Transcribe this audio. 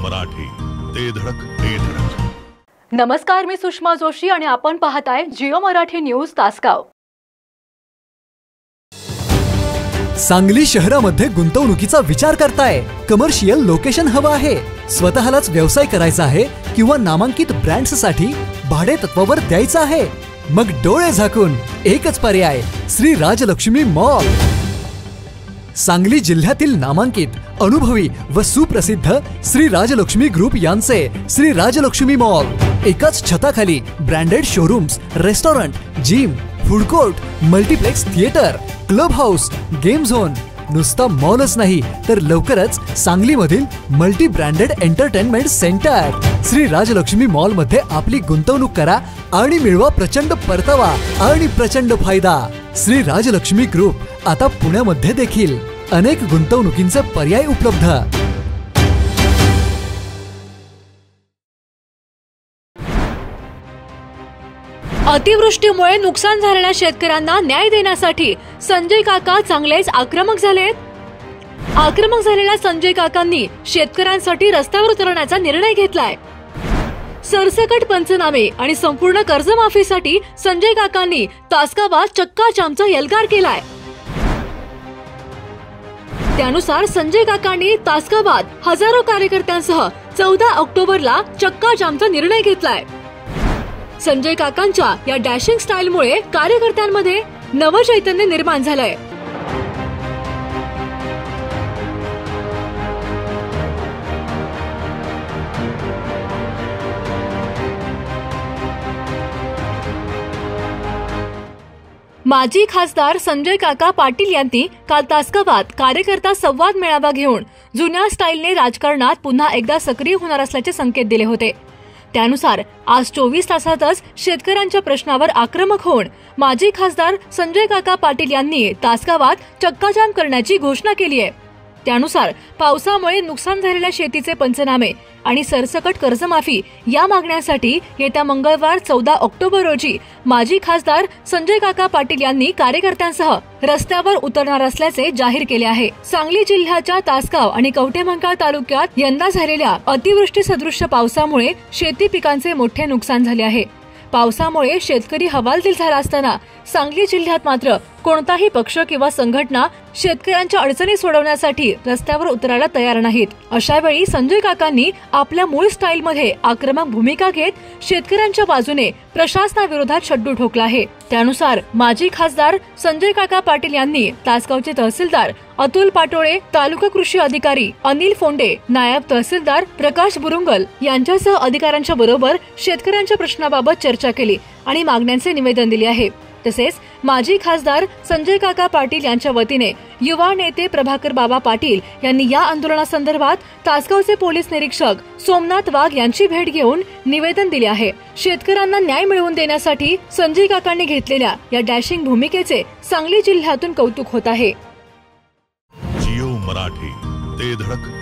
मराठी, ते धडक ते धडक. नमस्कार, मी सुषमा जोशी आणि आपण पाहताय जिओ मराठी न्यूज तासगाव. सांगली शहरामध्ये गुंतवणुकीचा विचार करताय? कमर्शियल लोकेशन हवं आहे, स्वतःलाच व्यवसाय करायचा आहे किंवा नामांकित ब्रँड्ससाठी भाडे तत्वावर द्यायचं आहे? मग डोळे झाकून एकच पर्याय, श्री राजलक्ष्मी मॉल. सांगली जिल्ह्यातील नामांकित, अनुभवी व सुप्रसिद्ध श्री राजलक्ष्मी ग्रुप यांचे श्री राजलक्ष्मी मॉल एकाच छताखाली branded showrooms, restaurant, gym, food court, multiplex theatre, club house, game zone. नुसता मॉलच नाही तर लवकरच सांगलीमधील multi branded entertainment centre. Shri Rajlakshmi mall मध्ये आपली गुंतवणूक करा आणि मिळवा प्रचंड परतावा आणि प्रचंड फायदा. श्री राजलक्ष्मी ग्रुप आता पुण्यामध्ये देखील अनेक गुंतवणुकींचे पर्याय उपलब्ध. अतिवृष्टीमुळे नुकसान झालेल्या शेतकऱ्यांना न्याय देण्यासाठी संजय काका चांगलेच आक्रमक झालेत. आक्रमक झालेल्या संजय काकांनी शेतकऱ्यांसाठी रस्त्यावर उतरण्याचा निर्णय घेतलाय. सरसकट पंचनामे आणि संपूर्ण कर्जमाफीसाठी संजय काकांनी तासगावात चक्का जामचा एल्गार केलाय. त्यानुसार संजय काकांनी तासगावात हजारो कार्यकर्त्यांसह 14 ऑक्टोबरला चक्का जामचा निर्णय घेतलाय. संजय काकांच्या या डॅशिंग स्टाईलमुळे कार्यकर्त्यांमध्ये नवचैतन्य निर्माण झालंय. माजी खासदार संजय काका पाटील यांनी काल तासगावात कार्यकर्ता संवाद मेळावा घेऊन जुन्या स्टाईलने राजकारणात पुन्हा एकदा सक्रिय होणार असल्याचे संकेत दिले होते. त्यानुसार आज 24 तासातच शेतकऱ्यांच्या प्रश्नावर आक्रमक होऊन माजी खासदार संजय काका पाटील यांनी तासगावात चक्काजाम करण्याची घोषणा केली आहे. त्यानुसार पावसामुळे नुकसान झालेल्या शेतीचे पंचनामे आणि सरसकट कर्जमाफी या मागण्यांसाठी येत्या मंगळवार 14 ऑक्टोबर रोजी माजी खासदार संजय काका पाटील यांनी कार्यकर्त्यांसह रस्त्यावर उतरणार असल्याचे जाहीर केले आहे. सांगली जिल्ह्याच्या तासगाव आणि कवठेमंकाळ तालुक्यात यंदा झालेल्या अतिवृष्टी सदृश्य पावसामुळे शेती पिकांचे मोठे नुकसान झाले आहे. पावसामुळे शेतकरी हवालदिल झाला असताना सांगली जिल्ह्यात मात्र कोणताही पक्ष किंवा संघटना शेतकऱ्यांच्या अडचणी सोडवण्यासाठी रस्त्यावर उतरायला तयार नाहीत. अशा वेळी संजय काकांनी आपल्या मूळ स्टाईलमध्ये आक्रमक भूमिका घेत शेतकऱ्यांच्या बाजूने प्रशासनाविरोधात शड्डू ठोकला आहे. त्यानुसार माजी खासदार संजय काका पाटील यांनी तासगावचे तहसीलदार अतुल पाटोळे, तालुका कृषी अधिकारी अनिल फोंडे, नायब तहसीलदार प्रकाश बुरुंगल यांच्यासह अधिकाऱ्यांच्या बरोबर शेतकऱ्यांच्या प्रश्नाबाबत चर्चा केली आणि मागण्यांचे निवेदन दिले आहे. तसेच माजी खासदार संजय काका पाटील यांच्या वतीने युवा नेते प्रभाकर बाबा पाटील यांनी या आंदोलनासंदर्भात तासगावचे पोलीस निरीक्षक सोमनाथ वाघ यांची भेट घेऊन निवेदन दिले आहे. शेतकऱ्यांना न्याय मिळवून देण्यासाठी संजय काकांनी घेतलेल्या या डॅशिंग भूमिकेचे सांगली जिल्ह्यातून कौतुक होत आहे. जिओ मराठी, ते धडक